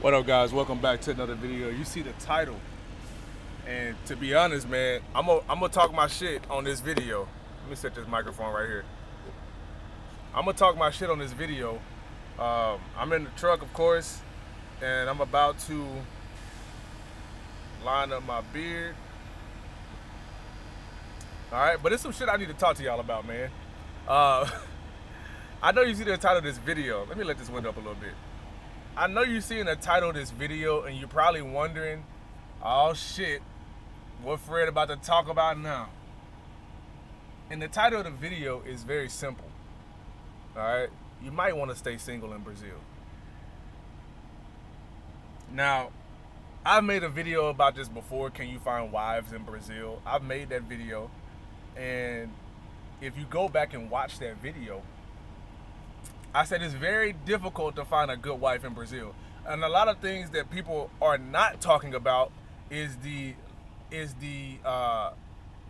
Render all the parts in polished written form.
What up, guys? Welcome back to another video. You see the title, and to be honest, man, I'm gonna talk my shit on this video. Let me set this microphone right here. I'm gonna talk my shit on this video. I'm in the truck, of course, and I'm about to line up my beard. All right, but it's some shit I need to talk to y'all about, man. I know you see the title of this video. Let me let this window up a little bit. I know you're seeing the title of this video and you're probably wondering, oh shit, what Fred about to talk about now? And the title of the video is very simple. All right, you might want to stay single in Brazil. Now, I've made a video about this before. Can you find wives in Brazil? I've made that video, and if you go back and watch that video, I said it's very difficult to find a good wife in Brazil, and a lot of things that people are not talking about is the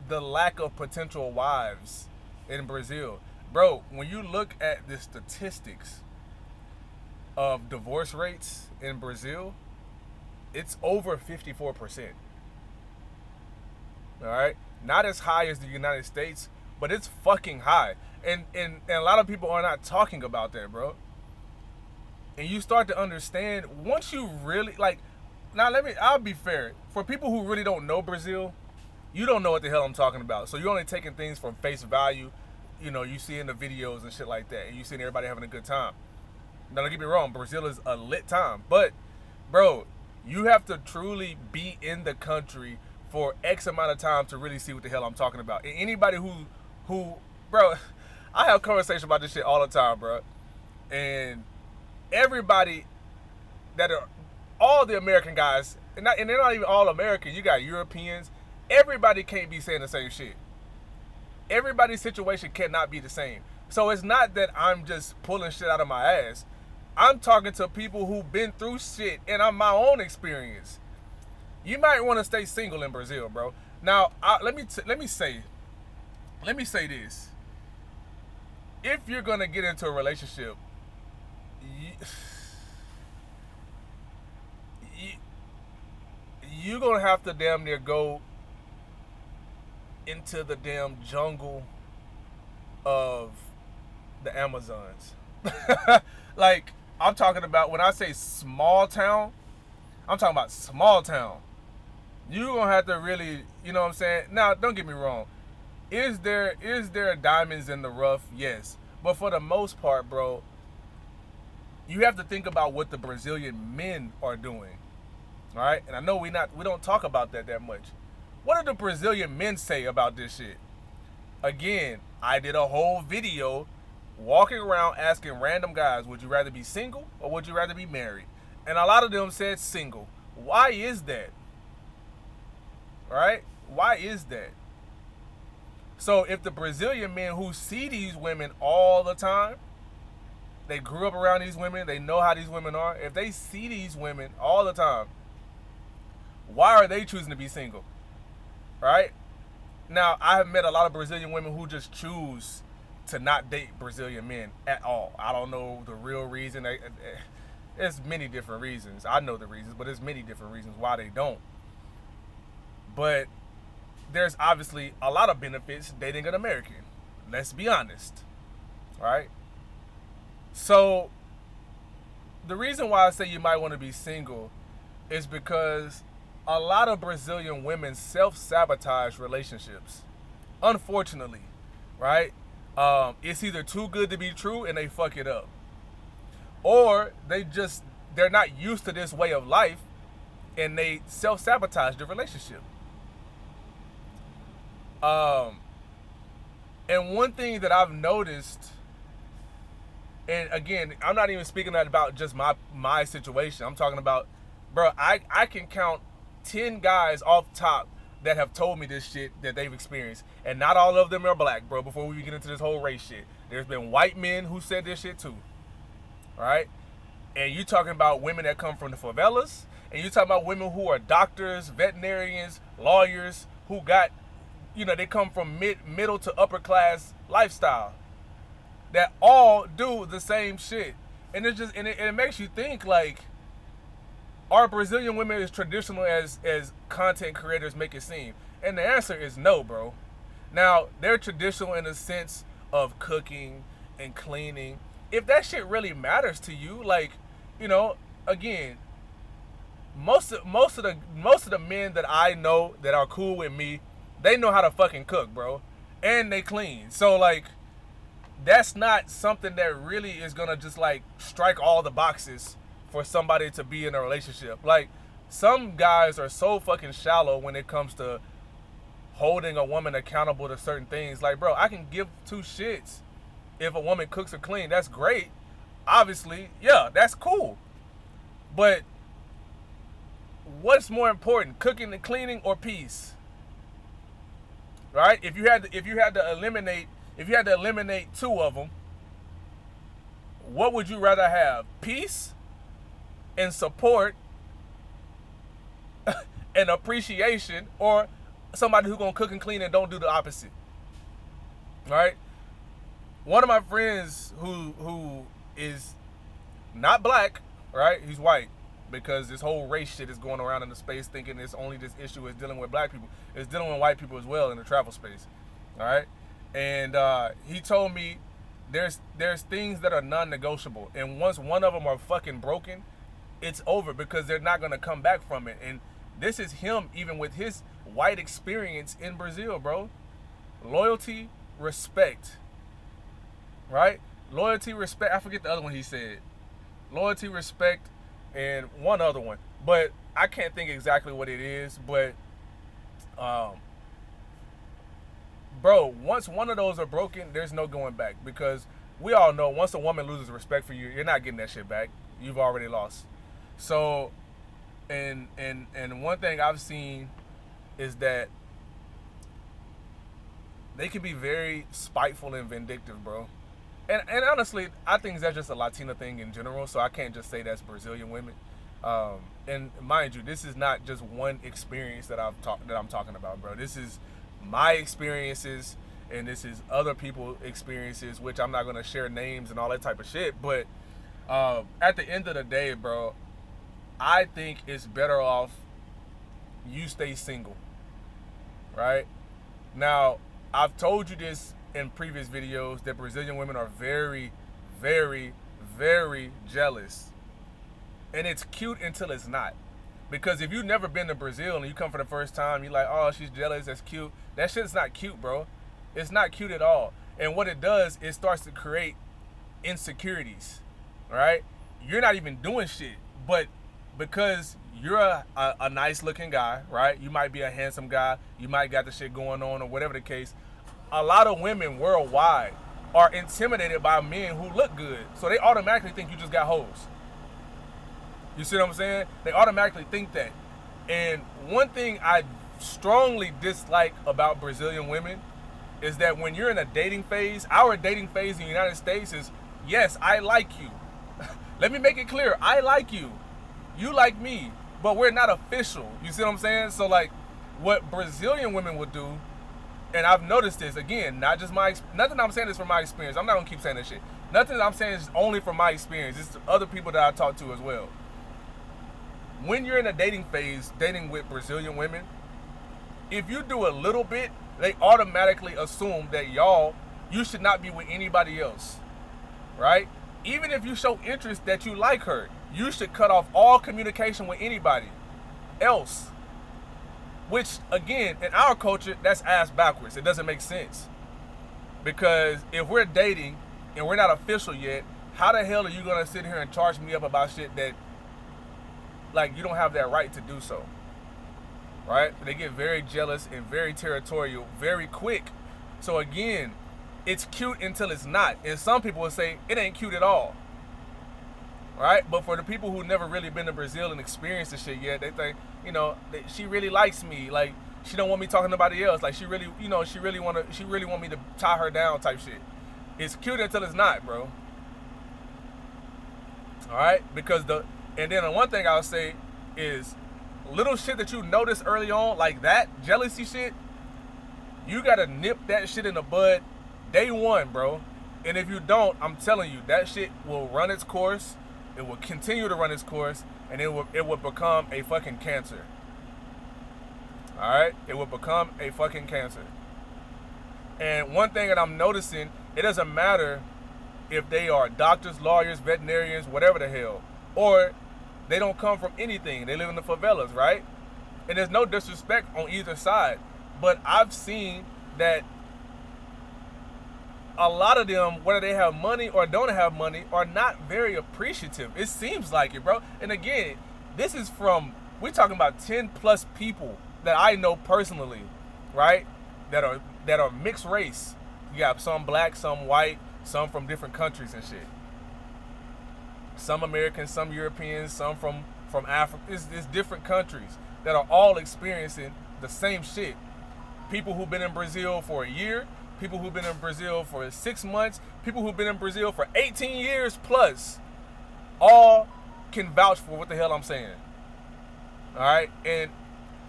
lack of potential wives in Brazil, bro. When you look at the statistics of divorce rates in Brazil, it's over 54%. All right, not as high as the United States, but it's fucking high. And a lot of people are not talking about that, bro. And you start to understand once you really I'll be fair. For people who really don't know Brazil, you don't know what the hell I'm talking about. So you're only taking things from face value. You know, you see in the videos and shit like that, and you see everybody having a good time. Now, don't get me wrong, Brazil is a lit time. But, bro, you have to truly be in the country for X amount of time to really see what the hell I'm talking about. And anybody who, bro, I have conversations about this shit all the time, bro. And everybody that are, all the American guys, and they're not even all American, you got Europeans, everybody can't be saying the same shit. Everybody's situation cannot be the same. So it's not that I'm just pulling shit out of my ass. I'm talking to people who've been through shit, and I'm my own experience. You might want to stay single in Brazil, bro. Now, let me say this. If you're gonna get into a relationship, you're gonna have to damn near go into the damn jungle of the Amazons. Like, I'm talking about, when I say small town, I'm talking about small town. You're gonna have to really, you know what I'm saying? Now, don't get me wrong. Is there diamonds in the rough? Yes. But for the most part, bro, you have to think about what the Brazilian men are doing. All right? And I know we don't talk about that much. What do the Brazilian men say about this shit? Again, I did a whole video walking around asking random guys, would you rather be single or would you rather be married? And a lot of them said single. Why is that? All right? Why is that? So if the Brazilian men who see these women all the time, they grew up around these women, they know how these women are, if they see these women all the time, why are they choosing to be single? Right? Now, I have met a lot of Brazilian women who just choose to not date Brazilian men at all. I don't know the real reason. There's many different reasons. I know the reasons, but there's many different reasons why they don't. But there's obviously a lot of benefits dating an American. Let's be honest. All right? So, the reason why I say you might want to be single is because a lot of Brazilian women self-sabotage relationships. Unfortunately, right? It's either too good to be true and they fuck it up. Or they're not used to this way of life and they self-sabotage the relationship. And one thing that I've noticed, and again, I'm not even speaking about just my situation. I'm talking about, bro, I can count 10 guys off top that have told me this shit that they've experienced. And not all of them are black, bro, before we get into this whole race shit. There's been white men who said this shit too. All right? And you talking about women that come from the favelas, and you talking about women who are doctors, veterinarians, lawyers, who got, they come from middle to upper class lifestyle, that all do the same shit. And it's just, and it makes you think, like, are Brazilian women as traditional as content creators make it seem? And the answer is no, bro. Now, they're traditional in the sense of cooking and cleaning. If that shit really matters to you, like, you know, again, most of the men that I know that are cool with me, they know how to fucking cook, bro. And they clean. So like, that's not something that really is gonna just like strike all the boxes for somebody to be in a relationship. Like, some guys are so fucking shallow when it comes to holding a woman accountable to certain things. Like, bro, I can give two shits if a woman cooks or clean. That's great. Obviously, yeah, that's cool. But what's more important, cooking and cleaning or peace? Right? If you had to eliminate two of them, what would you rather have? Peace and support and appreciation, or somebody who's gonna cook and clean and don't do the opposite? Right? One of my friends who is not black, right? He's white, because this whole race shit is going around in the space, thinking it's only this issue is dealing with black people. It's dealing with white people as well in the travel space. All right? And he told me there's things that are non-negotiable, and once one of them are fucking broken, it's over, because they're not gonna come back from it. And this is him, even with his white experience in Brazil, bro. Loyalty, respect. Right? Loyalty, respect. I forget the other one he said. Loyalty, respect, and one other one, but I can't think exactly what it is. But bro, once one of those are broken, there's no going back, because we all know once a woman loses respect for you, you're not getting that shit back. You've already lost. So, and one thing I've seen is that they can be very spiteful and vindictive, bro. And honestly, I think that's just a Latina thing in general, so I can't just say that's Brazilian women. And mind you, this is not just one experience that I'm talking about, bro. This is my experiences, and this is other people's experiences, which I'm not gonna share names and all that type of shit. But at the end of the day, bro, I think it's better off you stay single, right? Now, I've told you this in previous videos that Brazilian women are very, very, very jealous. And it's cute until it's not. Because if you've never been to Brazil and you come for the first time, you're like, oh, she's jealous, that's cute. That shit's not cute, bro. It's not cute at all. And what it does, it starts to create insecurities, right? You're not even doing shit, but because you're a nice looking guy, right? You might be a handsome guy, you might got the shit going on, or whatever the case. A lot of women worldwide are intimidated by men who look good. So they automatically think you just got hoes. You see what I'm saying? They automatically think that. And one thing I strongly dislike about Brazilian women is that when you're in a dating phase, our dating phase in the United States is, yes, I like you. Let me make it clear. I like you. You like me. But we're not official. You see what I'm saying? So like, what Brazilian women would do, and I've noticed this, again, not just nothing I'm saying is from my experience. I'm not gonna keep saying this shit. Nothing I'm saying is only from my experience. It's other people that I talk to as well. When you're in a dating phase, dating with Brazilian women, if you do a little bit, they automatically assume that you should not be with anybody else, right? Even if you show interest that you like her, you should cut off all communication with anybody else. Which, again, in our culture, that's ass backwards. It doesn't make sense. Because if we're dating and we're not official yet, how the hell are you going to sit here and charge me up about shit that, like, you don't have that right to do so? Right? They get very jealous and very territorial very quick. So, again, it's cute until it's not. And some people will say, it ain't cute at all. Right? But for the people who never really been to Brazil and experienced the shit yet, they think, you know, she really likes me. Like, she don't want me talking to nobody else. Like, she really, you know, she really want me to tie her down type shit. It's cute until it's not, bro. All right? And then the one thing I'll say is, little shit that you notice early on, like that jealousy shit, you gotta nip that shit in the bud day one, bro. And if you don't, I'm telling you, that shit will run its course. It will continue to run its course, and it would become a fucking cancer. All right, it would become a fucking cancer. And one thing that I'm noticing, it doesn't matter if they are doctors, lawyers, veterinarians, whatever the hell, or they don't come from anything. They live in the favelas, right? And there's no disrespect on either side, but I've seen that a lot of them, whether they have money or don't have money, are not very appreciative. It seems like it, bro. And again, this is from, we're talking about 10 plus people that I know personally, right? That are mixed race. You got some black, some white, some from different countries and shit. Some Americans, some Europeans, some from Africa. It's different countries that are all experiencing the same shit. People who've been in Brazil for a year, people who've been in Brazil for 6 months, people who've been in Brazil for 18 years plus, all can vouch for what the hell I'm saying. All right? And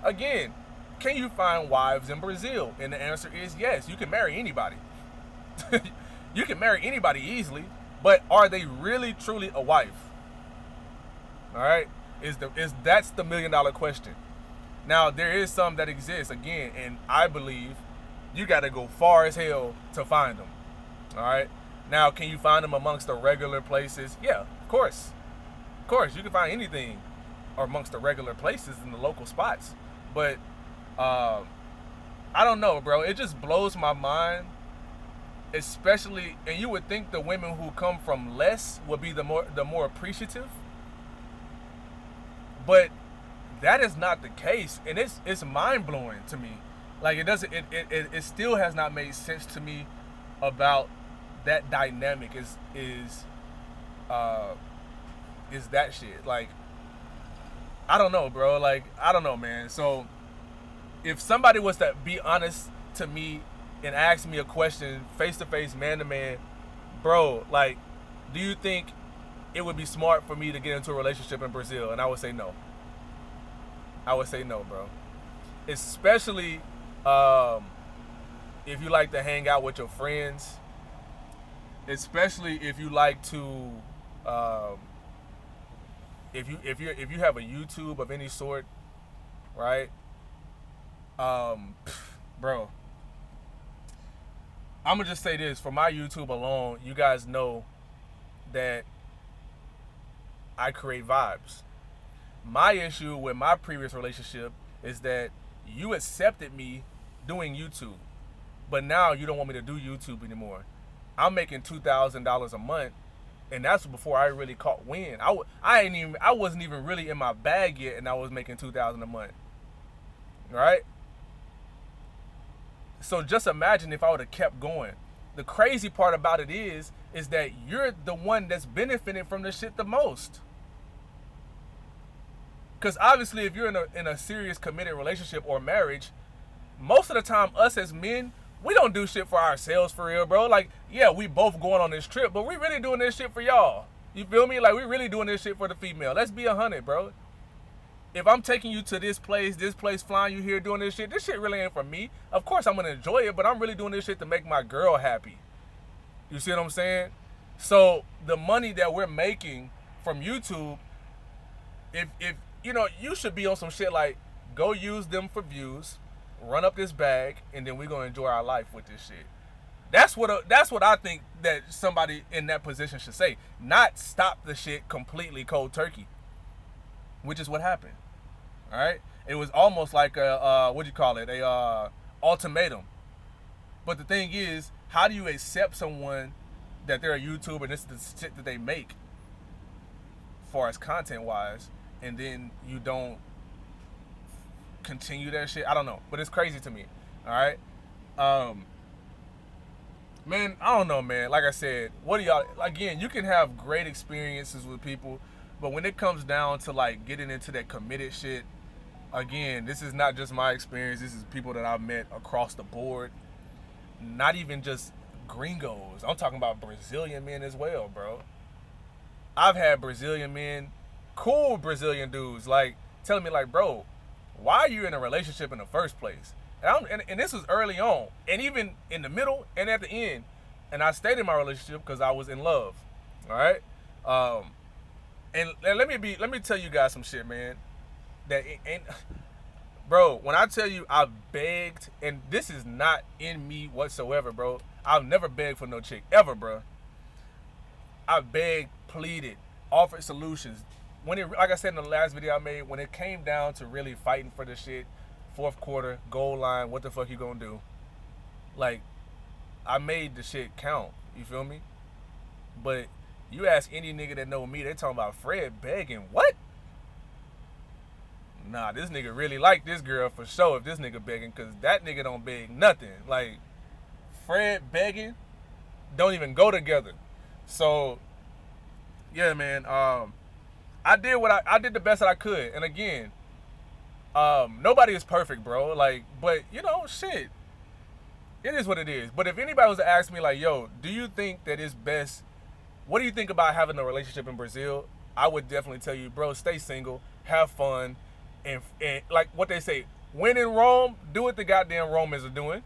again, can you find wives in Brazil? And the answer is yes. You can marry anybody. You can marry anybody easily, but are they really truly a wife? All right? That's the $1 million question. Now, there is some that exist, again, and I believe you got to go far as hell to find them. All right? Now, can you find them amongst the regular places? Yeah, of course. Of course, you can find anything amongst the regular places in the local spots. But I don't know, bro. It just blows my mind, especially, and you would think the women who come from less would be the more appreciative. But that is not the case, and it's mind blowing to me. Like it still has not made sense to me about that dynamic is that shit. Like, I don't know, bro. Like, I don't know, man. So if somebody was to be honest to me and ask me a question face to face, man to man, bro, like, do you think it would be smart for me to get into a relationship in Brazil? And I would say no. I would say no, bro. Especially if you like to hang out with your friends. Especially if you like to, if you have a YouTube of any sort, right? Bro, I'm gonna just say this: for my YouTube alone, you guys know that I create vibes. My issue with my previous relationship is that you accepted me doing YouTube, but now you don't want me to do YouTube anymore. I'm making $2,000 a month, and that's before I really caught wind. I wasn't even really in my bag yet, and I was making $2,000 a month. Right? So just imagine if I would have kept going. The crazy part about it is that you're the one that's benefiting from this shit the most. Because obviously, if you're in a serious committed relationship or marriage, most of the time, us as men, we don't do shit for ourselves for real, bro. Like, yeah, we both going on this trip, but we really doing this shit for y'all. You feel me? Like, we really doing this shit for the female. Let's be 100, bro. If I'm taking you to this place, flying you here, doing this shit really ain't for me. Of course, I'm going to enjoy it, but I'm really doing this shit to make my girl happy. You see what I'm saying? So, the money that we're making from YouTube, if you know, you should be on some shit like, go use them for views, run up this bag, and then we're gonna enjoy our life with this shit. That's what I think that somebody in that position should say. Not stop the shit completely cold turkey, which is what happened. All right, it was almost like a ultimatum. But the thing is, how do you accept someone that they're a YouTuber and this is the shit that they make, as far as content wise, and then you don't continue that shit? I don't know, but it's crazy to me. All right, man, I don't know, man. Like I said, what do y'all, again, you can have great experiences with people, but when it comes down to like getting into that committed shit, again, this is not just my experience. This is people that I've met across the board. Not even just gringos. I'm talking about Brazilian men as well, bro. I've had Brazilian men, cool Brazilian dudes, like telling me like, bro, why are you in a relationship in the first place? And this was early on, and even in the middle and at the end. And I stayed in my relationship because I was in love. All right. And let me tell you guys some shit, man. That ain't, bro. When I tell you I begged, and this is not in me whatsoever, bro. I've never begged for no chick ever, bro. I begged, pleaded, offered solutions. When it, like I said in the last video I made, when it came down to really fighting for the shit, fourth quarter, goal line, what the fuck you gonna do? Like, I made the shit count. You feel me? But you ask any nigga that know me, they talking about Fred begging. What? Nah, this nigga really like this girl for sure if this nigga begging, because that nigga don't beg nothing. Like, Fred begging don't even go together. So, yeah, man. I did the best that I could. And again, nobody is perfect, bro. Like, but you know, shit. It is what it is. But if anybody was to ask me, like, yo, do you think that it's best? What do you think about having a relationship in Brazil? I would definitely tell you, bro, stay single, have fun, and like what they say, when in Rome, do what the goddamn Romans are doing.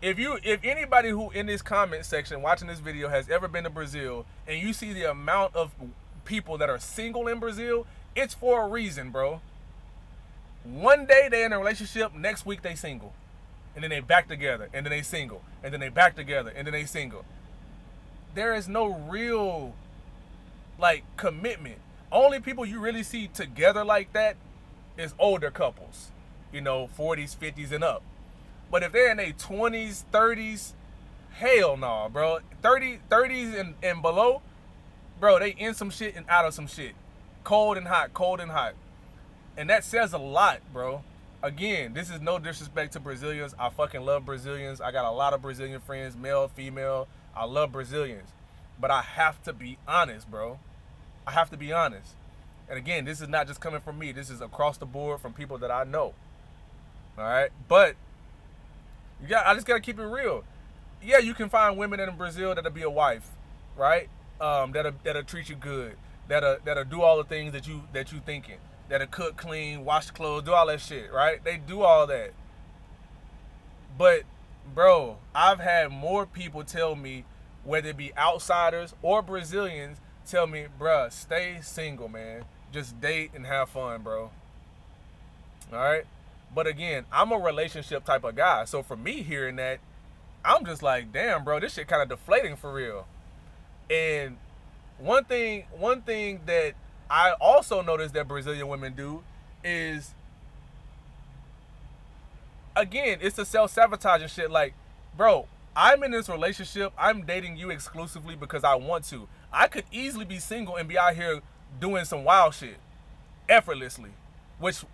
If anybody who in this comment section watching this video has ever been to Brazil and you see the amount of people that are single in Brazil, it's for a reason, bro. One day they in a relationship, next week they single. And then they back together, and then they single, and then they back together, and then they single. There is no real, like, commitment. Only people you really see together like that is older couples, you know, 40s, 50s, and up. But if they're in their 20s, 30s, hell no, bro. 30s and below, bro, they in some shit and out of some shit. Cold and hot, cold and hot. And that says a lot, bro. Again, this is no disrespect to Brazilians. I fucking love Brazilians. I got a lot of Brazilian friends, male, female. I love Brazilians. But I have to be honest, bro. I have to be honest. And again, this is not just coming from me. This is across the board from people that I know. All right? But I just got to keep it real. Yeah, you can find women in Brazil that'll be a wife, right? That'll treat you good. That'll do all the things that you thinking. That'll cook, clean, wash clothes, do all that shit, right? They do all that. But, bro, I've had more people tell me, whether it be outsiders or Brazilians, tell me, bruh, stay single, man. Just date and have fun, bro. All right? But again, I'm a relationship type of guy. So for me hearing that, I'm just like, damn, bro, this shit kind of deflating for real. And one thing that I also noticed that Brazilian women do is, again, it's the self-sabotage and shit. Like, bro, I'm in this relationship. I'm dating you exclusively because I want to. I could easily be single and be out here doing some wild shit effortlessly, which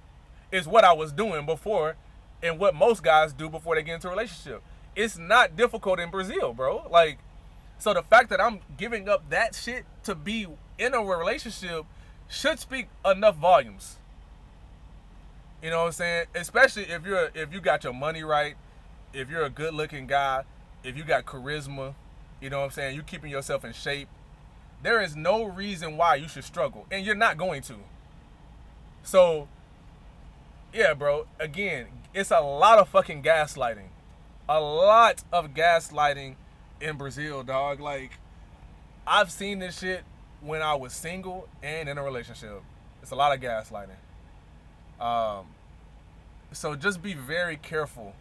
is what I was doing before and what most guys do before they get into a relationship. It's not difficult in Brazil, bro. Like, so the fact that I'm giving up that shit to be in a relationship should speak enough volumes. You know what I'm saying? Especially if you got your money right, if you're a good looking guy, if you got charisma, you know what I'm saying? You keeping yourself in shape. There is no reason why you should struggle, and you're not going to. So, yeah, bro, again, it's a lot of fucking gaslighting. A lot of gaslighting in Brazil, dog. Like, I've seen this shit when I was single and in a relationship. It's a lot of gaslighting. So just be very careful.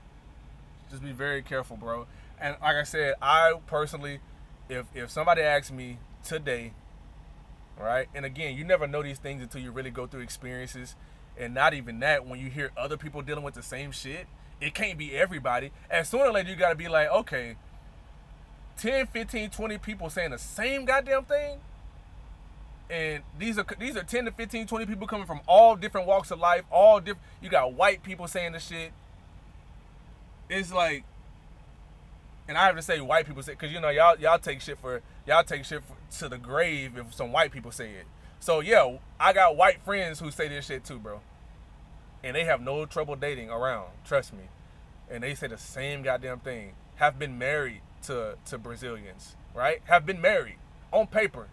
Just be very careful, bro. And like I said, I personally, if somebody asks me today, right? And again, you never know these things until you really go through experiences. And not even that, when you hear other people dealing with the same shit, it can't be everybody. And sooner or later, you got to be like, okay, 10, 15, 20 people saying the same goddamn thing. And these are 10 to 15, 20 people coming from all different walks of life, all different. You got white people saying the shit. It's like, and I have to say white people say, because you know y'all take shit to the grave if some white people say it. So yeah, I got white friends who say this shit too, bro. And they have no trouble dating around, trust me. And they say the same goddamn thing. Have been married to Brazilians, right? Have been married on paper.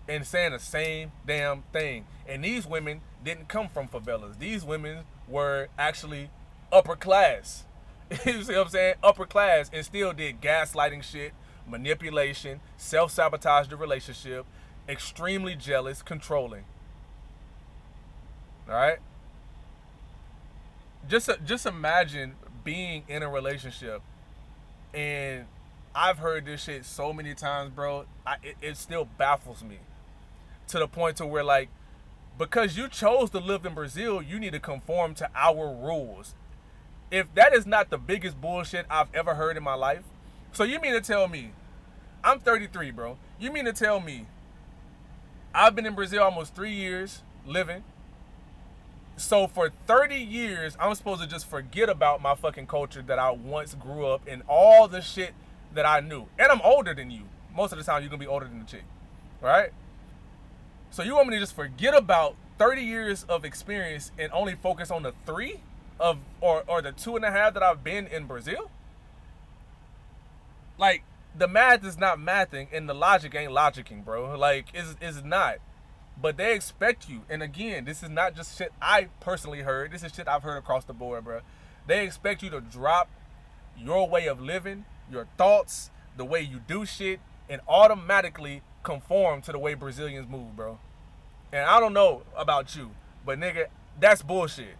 And saying the same damn thing. And these women didn't come from favelas. These women were actually upper class. You see what I'm saying? Upper class, and still did gaslighting shit, manipulation, self-sabotage the relationship, extremely jealous, controlling. All right. Just imagine being in a relationship, and I've heard this shit so many times, bro. It still baffles me to the point to where, like, because you chose to live in Brazil, you need to conform to our rules. If that is not the biggest bullshit I've ever heard in my life, so you mean to tell me, I'm 33, bro. You mean to tell me I've been in Brazil almost 3 years living. So for 30 years, I'm supposed to just forget about my fucking culture that I once grew up in, all the shit that I knew. And I'm older than you. Most of the time, you're going to be older than the chick. Right? So you want me to just forget about 30 years of experience and only focus on the 3 of, or the 2.5 that I've been in Brazil? Like, the math is not mathing and the logic ain't logicking, bro. Like, it's not. But they expect you, and again, this is not just shit I personally heard. This is shit I've heard across the board, bro. They expect you to drop your way of living, your thoughts, the way you do shit, and automatically conform to the way Brazilians move, bro. And I don't know about you, but nigga, that's bullshit.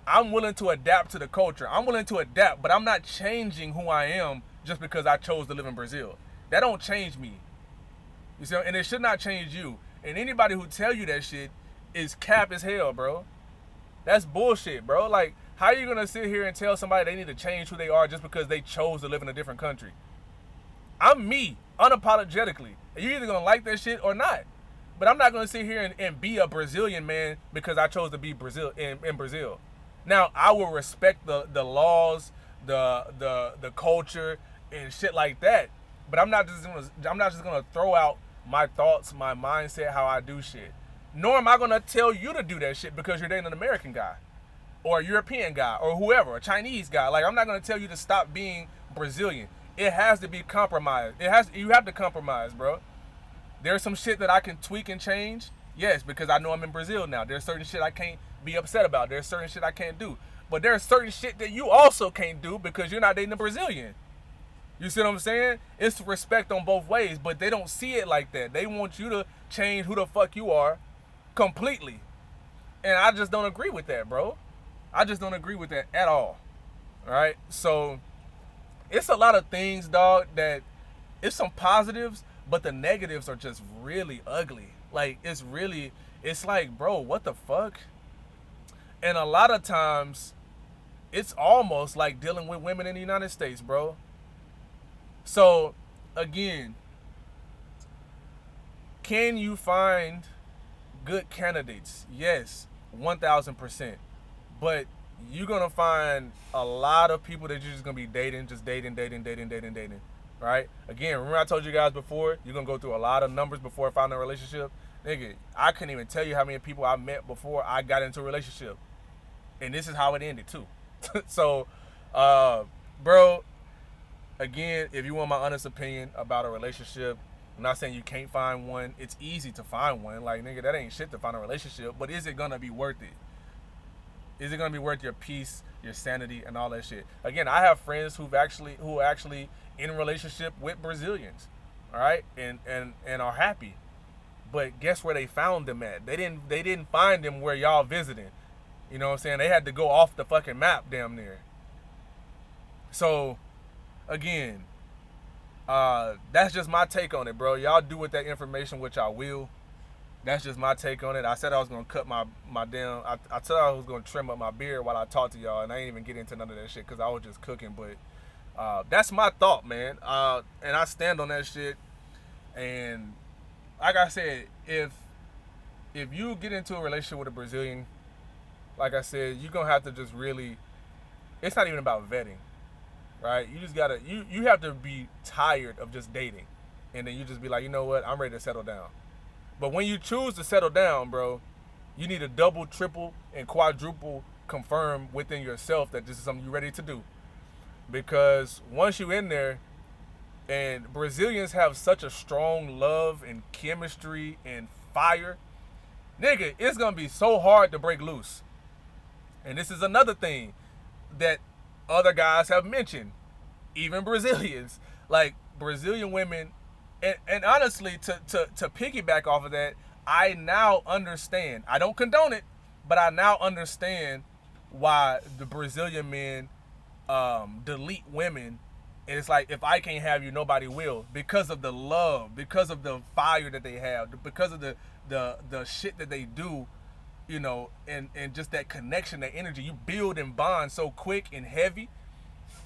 I'm willing to adapt to the culture. I'm willing to adapt, but I'm not changing who I am just because I chose to live in Brazil. That don't change me. You see, and it should not change you. And anybody who tell you that shit is cap as hell, bro. That's bullshit, bro. Like, how are you gonna sit here and tell somebody they need to change who they are just because they chose to live in a different country? I'm me, unapologetically. And you're either gonna like that shit or not. But I'm not gonna sit here and be a Brazilian man because I chose to be in Brazil. Now, I will respect the laws, the culture, and shit like that. But I'm not just gonna throw out my thoughts, my mindset, how I do shit. Nor am I gonna tell you to do that shit because you're dating an American guy, or a European guy, or whoever, a Chinese guy. Like, I'm not gonna tell you to stop being Brazilian. It has to be compromised. You have to compromise, bro. There's some shit that I can tweak and change, yes, because I know I'm in Brazil now. There's certain shit I can't be upset about. There's certain shit I can't do. But there's certain shit that you also can't do because you're not dating a Brazilian. You see what I'm saying? It's respect on both ways, but they don't see it like that. They want you to change who the fuck you are completely. And I just don't agree with that, bro. I just don't agree with that at all. All right? So, it's a lot of things, dog, that it's some positives, but the negatives are just really ugly. Like, it's like, bro, what the fuck? And a lot of times, it's almost like dealing with women in the United States, bro. So, again, can you find good candidates? Yes, 1,000%. But you're going to find a lot of people that you're just going to be dating, just dating. Right? Again, remember I told you guys before, you're going to go through a lot of numbers before finding a relationship? Nigga, I couldn't even tell you how many people I met before I got into a relationship. And this is how it ended, too. So, bro, again, if you want my honest opinion about a relationship, I'm not saying you can't find one. It's easy to find one. Like, nigga, that ain't shit to find a relationship. But is it going to be worth it? Is it going to be worth your peace, your sanity, and all that shit? Again, I have friends who are actually in a relationship with Brazilians, all right, and are happy. But guess where they found them at? They didn't find them where y'all visiting. You know what I'm saying? They had to go off the fucking map damn near. So, again, that's just my take on it, bro. Y'all do with that information what y'all will. That's just my take on it. I said I was gonna cut my damn. I said I was gonna trim up my beard while I talked to y'all, and I ain't even get into none of that shit because I was just cooking. But that's my thought, man. And I stand on that shit. And like I said, if you get into a relationship with a Brazilian, like I said, you're gonna have to just really. It's not even about vetting, right? You just gotta. You have to be tired of just dating, and then you just be like, you know what? I'm ready to settle down. But when you choose to settle down, bro, you need to double, triple, and quadruple confirm within yourself that this is something you're ready to do. Because once you're in there, and Brazilians have such a strong love and chemistry and fire, nigga, it's going to be so hard to break loose. And this is another thing that other guys have mentioned, even Brazilians. Like, Brazilian women And honestly, to piggyback off of that, I now understand. I don't condone it, but I now understand why the Brazilian men delete women. And it's like, if I can't have you, nobody will, because of the love, because of the fire that they have, because of the shit that they do, and just that connection, that energy you build and bond so quick and heavy.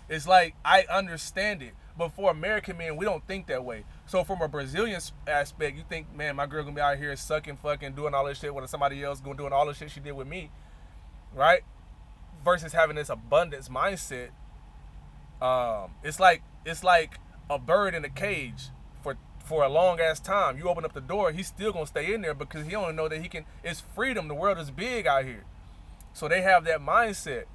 It's like, I understand it. But for American men, we don't think that way. So from a Brazilian aspect, you think, man, my girl gonna be out here sucking, fucking, doing all this shit, while somebody else going doing all the shit she did with me, right? Versus having this abundance mindset. It's like a bird in a cage for a long ass time. You open up the door, he's still gonna stay in there because he don't know that he can. It's freedom. The world is big out here, so they have that mindset.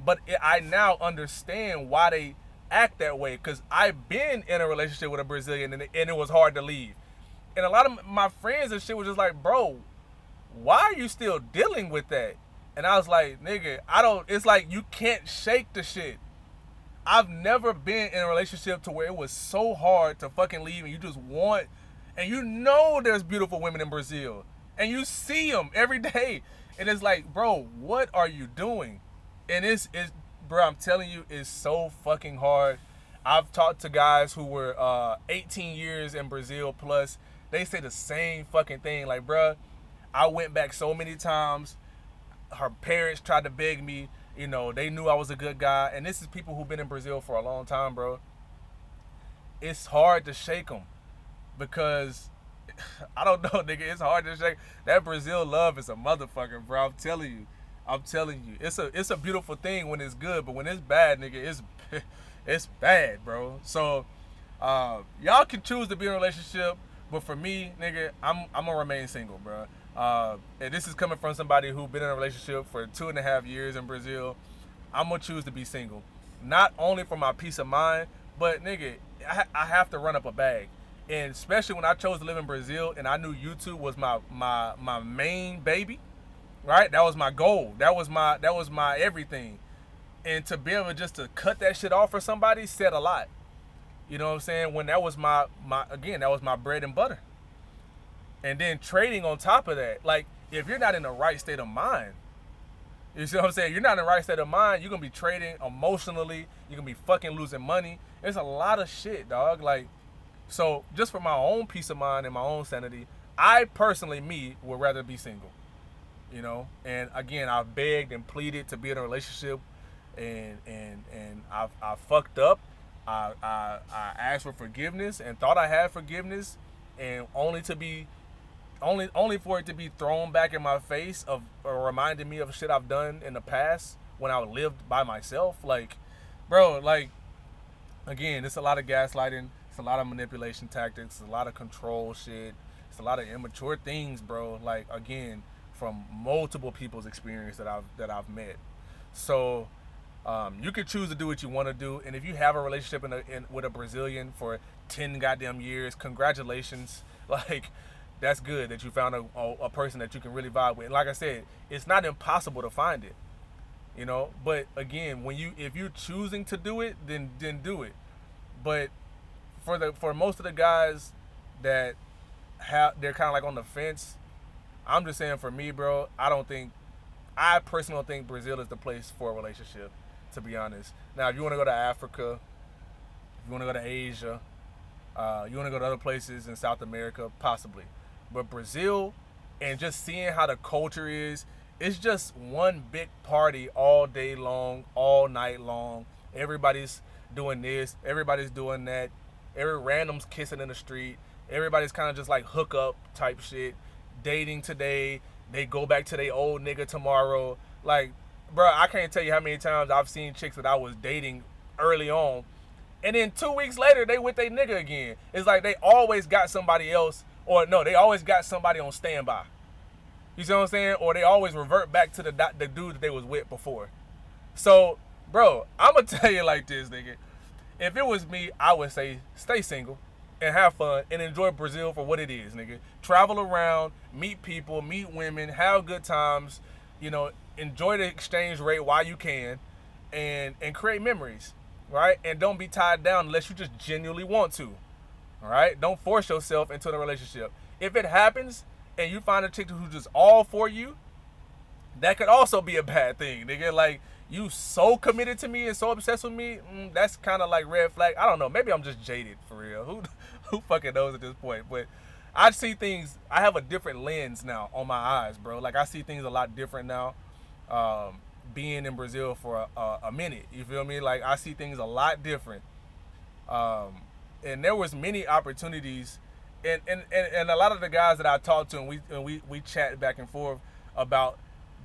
But I now understand why they act that way, because I've been in a relationship with a Brazilian, and it was hard to leave. And a lot of my friends and shit was just like, bro, why are you still dealing with that? And I was like, nigga, I don't. It's like, you can't shake the shit. I've never been in a relationship to where it was so hard to fucking leave, and you just want, and there's beautiful women in Brazil, and you see them every day, and it's like, bro, what are you doing? And bro, I'm telling you, it's so fucking hard. I've talked to guys who were 18 years in Brazil plus. They say the same fucking thing. Like, bro, I went back so many times. Her parents tried to beg me. They knew I was a good guy. And this is people who've been in Brazil for a long time, bro. It's hard to shake them because, I don't know, nigga. It's hard to shake. That Brazil love is a motherfucker, bro. I'm telling you. It's a beautiful thing when it's good, but when it's bad, nigga, it's bad, bro. So, y'all can choose to be in a relationship, but for me, nigga, I'm gonna remain single, bro. And this is coming from somebody who's been in a relationship for 2.5 years in Brazil. I'm gonna choose to be single, not only for my peace of mind, but nigga, I have to run up a bag, and especially when I chose to live in Brazil, and I knew YouTube was my main baby, right? That was my goal. That was my everything, and to be able just to cut that shit off for somebody said a lot. You know what I'm saying? When that was my that was my bread and butter. And then trading on top of that, like, if you're not in the right state of mind, you see what I'm saying? You're not in the right state of mind, you're gonna be trading emotionally, you're gonna be fucking losing money. There's a lot of shit, dog. Like, so just for my own peace of mind and my own sanity, I personally, would rather be single. And again, I've begged and pleaded to be in a relationship, and I fucked up. I asked for forgiveness and thought I had forgiveness, and only for it to be thrown back in my face of, or reminding me of shit I've done in the past when I lived by myself. Like, bro, like, again, it's a lot of gaslighting, it's a lot of manipulation tactics, it's a lot of control shit, it's a lot of immature things, bro. Like, again, from multiple people's experience that I've met. So you can choose to do what you want to do, and if you have a relationship with a Brazilian for 10 goddamn years, congratulations. Like, that's good that you found a person that you can really vibe with. And like I said, it's not impossible to find it, But again, if you're choosing to do it, then do it. But for most of the guys that they're kind of like on the fence, I'm just saying, for me, bro, I personally don't think Brazil is the place for a relationship, to be honest. Now, if you want to go to Africa, if you want to go to Asia, you want to go to other places in South America, possibly. But Brazil, and just seeing how the culture is, it's just one big party all day long, all night long. Everybody's doing this, everybody's doing that. Every random's kissing in the street. Everybody's kind of just like hookup type shit. Dating today, they go back to their old nigga tomorrow. Like, bro, I can't tell you how many times I've seen chicks that I was dating early on, and then 2 weeks later they with their nigga again. It's like they always got somebody else, or no, they always got somebody on standby. You see what I'm saying? Or they always revert back to the dude that they was with before. So, bro, I'm gonna tell you like this, nigga. If it was me, I would say stay single and have fun and enjoy Brazil for what it is, nigga. Travel around, meet people, meet women, have good times, enjoy the exchange rate while you can, and create memories, right? And don't be tied down unless you just genuinely want to. All right, don't force yourself into the relationship. If it happens and you find a chick who's just all for you, that could also be a bad thing, nigga. Like, you so committed to me and so obsessed with me, that's kind of like red flag. I don't know. Maybe I'm just jaded for real. Who fucking knows at this point? But I see things. I have a different lens now on my eyes, bro. Like, I see things a lot different now. Being in Brazil for a minute, you feel me? Like, I see things a lot different. And there was many opportunities, and a lot of the guys that I talked to, and we chat back and forth about,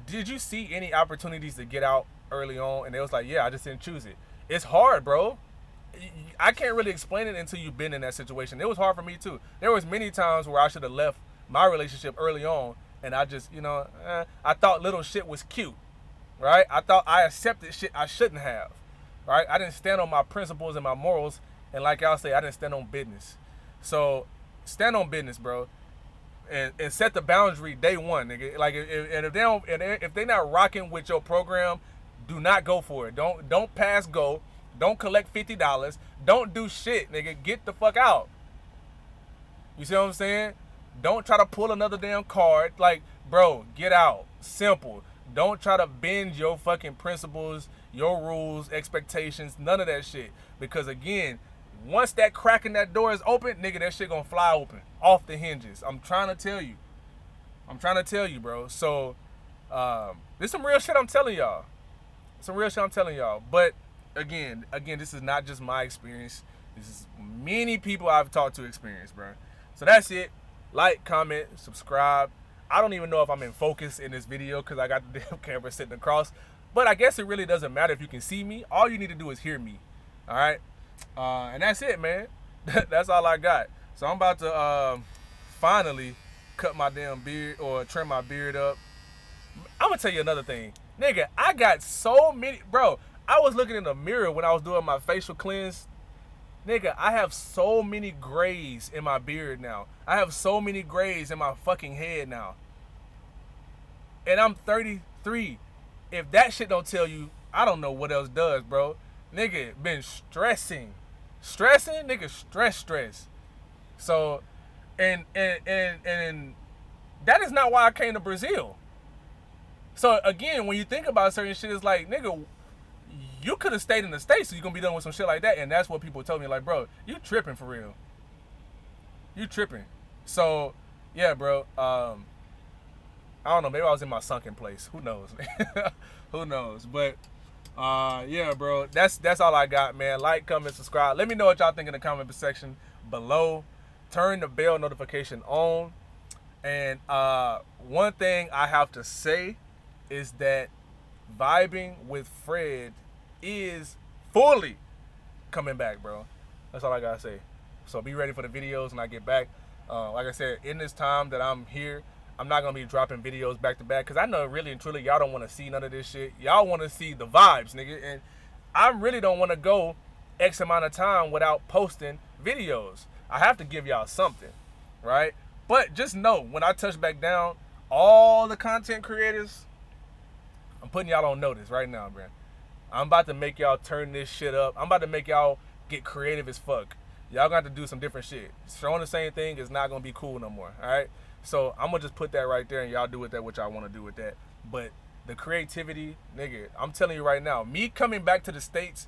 did you see any opportunities to get out early on? And they was like, yeah, I just didn't choose it. It's hard, bro. I can't really explain it until you've been in that situation. It was hard for me too. There was many times where I should have left my relationship early on, and I just, I thought little shit was cute, right? I thought I accepted shit I shouldn't have, right? I didn't stand on my principles and my morals, and like y'all say, I didn't stand on business. So stand on business, bro, and set the boundary day one, nigga. Like, if they not rocking with your program, do not go for it. Don't pass go. Don't collect $50. Don't do shit, nigga. Get the fuck out. You see what I'm saying? Don't try to pull another damn card. Like, bro, get out. Simple. Don't try to bend your fucking principles, your rules, expectations, none of that shit. Because again, once that crack in that door is open, nigga, that shit gonna fly open. Off the hinges. I'm trying to tell you, bro. So, this some real shit I'm telling y'all. But, again, this is not just my experience. This is many people I've talked to experience, bro. So that's it. Like, comment, subscribe. I don't even know if I'm in focus in this video because I got the damn camera sitting across. But I guess it really doesn't matter if you can see me. All you need to do is hear me. All right? And that's it, man. That's all I got. So I'm about to finally cut my damn beard or trim my beard up. I'm going to tell you another thing. Nigga, I got so many... Bro, I was looking in the mirror when I was doing my facial cleanse. Nigga, I have so many grays in my beard now. I have so many grays in my fucking head now. And I'm 33. If that shit don't tell you, I don't know what else does, bro. Nigga, been stressing. Stressing? Nigga, stress. So, and that is not why I came to Brazil. So, again, when you think about certain shit, it's like, nigga, you could have stayed in the States, so you're going to be done with some shit like that. And that's what people told me, like, bro, you tripping for real. You tripping. So, yeah, bro. I don't know. Maybe I was in my sunken place. Who knows? Who knows? But, yeah, bro. That's all I got, man. Like, comment, subscribe. Let me know what y'all think in the comment section below. Turn the bell notification on. And one thing I have to say is that vibing with Fred is fully coming back, bro. That's all I gotta say. So be ready for the videos when I get back. Like I said, in this time that I'm here, I'm not gonna be dropping videos back to back because I know really and truly y'all don't want to see none of this shit. Y'all want to see the vibes, nigga, and I really don't want to go X amount of time without posting videos. I have to give y'all something, right? But just know, when I touch back down, all the content creators, I'm putting y'all on notice right now, man. I'm about to make y'all turn this shit up. I'm about to make y'all get creative as fuck. Y'all got to do some different shit. Showing the same thing is not going to be cool no more, all right? So I'm going to just put that right there, and y'all do with that what y'all want to do with that. But the creativity, nigga, I'm telling you right now, me coming back to the States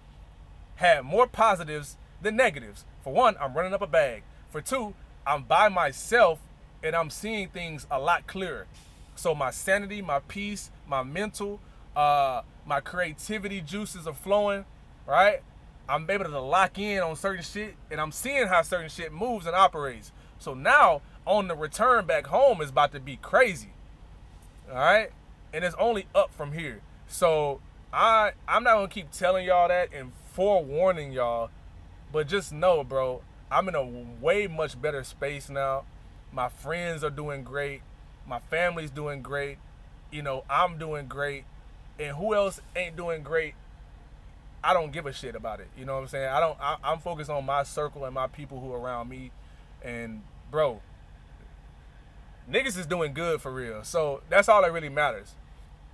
had more positives than negatives. For one, I'm running up a bag. For two, I'm by myself, and I'm seeing things a lot clearer. So my sanity, my peace, my mental, my creativity juices are flowing, right? I'm able to lock in on certain shit, and I'm seeing how certain shit moves and operates. So now, on the return back home is about to be crazy, all right? And it's only up from here. So I'm not going to keep telling y'all that and forewarning y'all, but just know, bro, I'm in a way much better space now. My friends are doing great. My family's doing great. You know, I'm doing great. And who else ain't doing great? I don't give a shit about it. You know what I'm saying? I'm focused on my circle and my people who are around me. And, bro, niggas is doing good for real. So that's all that really matters.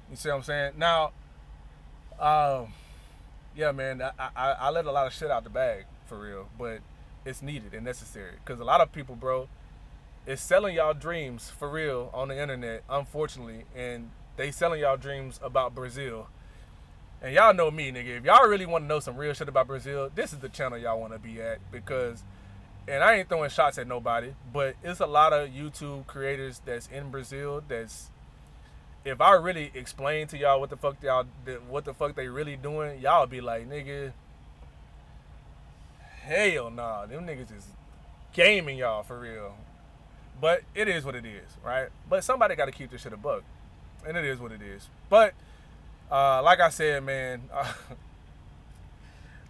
You see what I'm saying? Now, yeah, man, I let a lot of shit out the bag for real. But it's needed and necessary. Because a lot of people, bro, is selling y'all dreams for real on the internet, unfortunately, and they selling y'all dreams about Brazil. And y'all know me, nigga. If y'all really want to know some real shit about Brazil, this is the channel y'all want to be at. Because, and I ain't throwing shots at nobody, but it's a lot of YouTube creators that's in Brazil that's, if I really explain to y'all what the fuck they really doing, y'all be like, nigga, hell nah, them niggas is gaming y'all for real. But it is what it is, right? But somebody got to keep this shit a buck, and it is what it is. But like I said, man,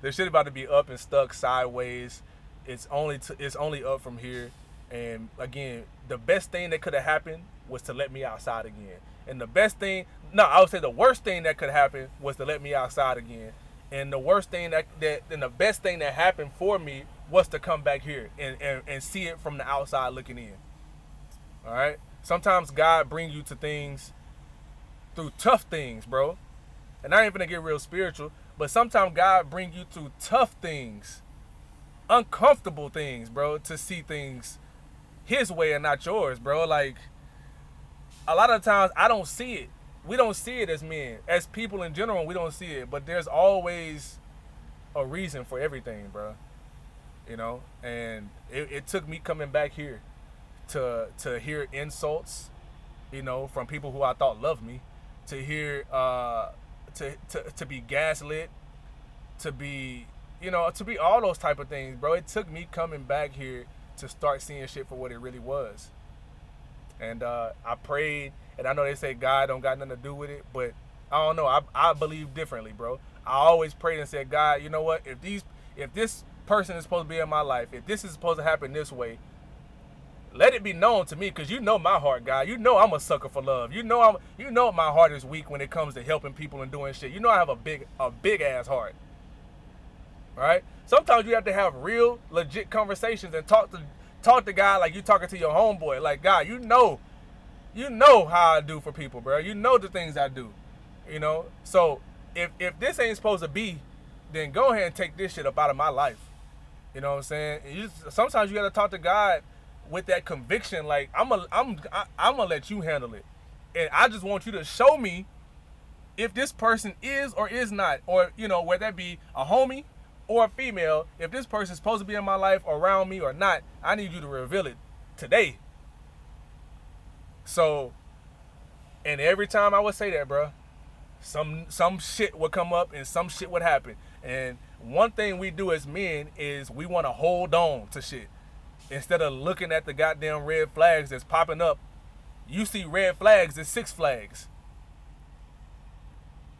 this shit about to be up and stuck sideways. It's only up from here. And again, the best thing that could have happened was to let me outside again. And the worst thing that could happen was to let me outside again. And the worst thing and the best thing that happened for me was to come back here and see it from the outside looking in. All right. Sometimes God brings you to things through tough things, bro. And I ain't gonna get real spiritual, but sometimes God brings you through tough things, uncomfortable things, bro, to see things His way and not yours, bro. Like, a lot of times I don't see it. We don't see it as men, as people in general. We don't see it, but there's always a reason for everything, bro. You know, and it took me coming back here to hear insults, you know, from people who I thought loved me, to hear to be gaslit, to be, you know, to be all those type of things, bro. It took me coming back here to start seeing shit for what it really was. And I prayed, and I know they say God don't got nothing to do with it, but I don't know. I believe differently, bro. I always prayed and said, God, you know what? If this person is supposed to be in my life, if this is supposed to happen this way, let it be known to me, because you know my heart, God. You know I'm a sucker for love. You know my heart is weak when it comes to helping people and doing shit. You know I have a big ass heart. Right? Sometimes you have to have real, legit conversations and talk to God like you talking to your homeboy. Like, God, you know how I do for people, bro. You know the things I do. You know? So if this ain't supposed to be, then go ahead and take this shit up out of my life. You know what I'm saying? Sometimes you gotta talk to God with that conviction, like, I'm gonna let you handle it, and I just want you to show me if this person is or is not, or, you know, whether that be a homie or a female, if this person is supposed to be in my life or around me or not, I need you to reveal it today. So, and every time I would say that, bro, some shit would come up and some shit would happen. And one thing we do as men is we want to hold on to shit. Instead of looking at the goddamn red flags that's popping up, you see red flags as Six Flags.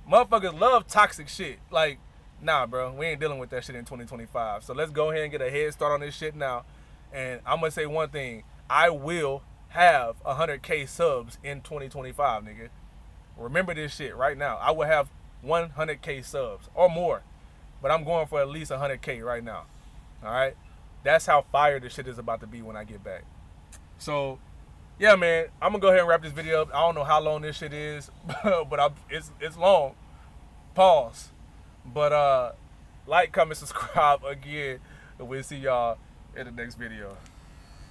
Motherfuckers love toxic shit. Like, nah, bro, we ain't dealing with that shit in 2025. So let's go ahead and get a head start on this shit now. And I'm gonna say one thing. I will have 100K subs in 2025, nigga. Remember this shit right now. I will have 100K subs or more. But I'm going for at least 100K right now. All right? That's how fire this shit is about to be when I get back. So, yeah, man, I'm gonna go ahead and wrap this video up. I don't know how long this shit is, but it's long. Pause. But like, comment, subscribe again, and we'll see y'all in the next video.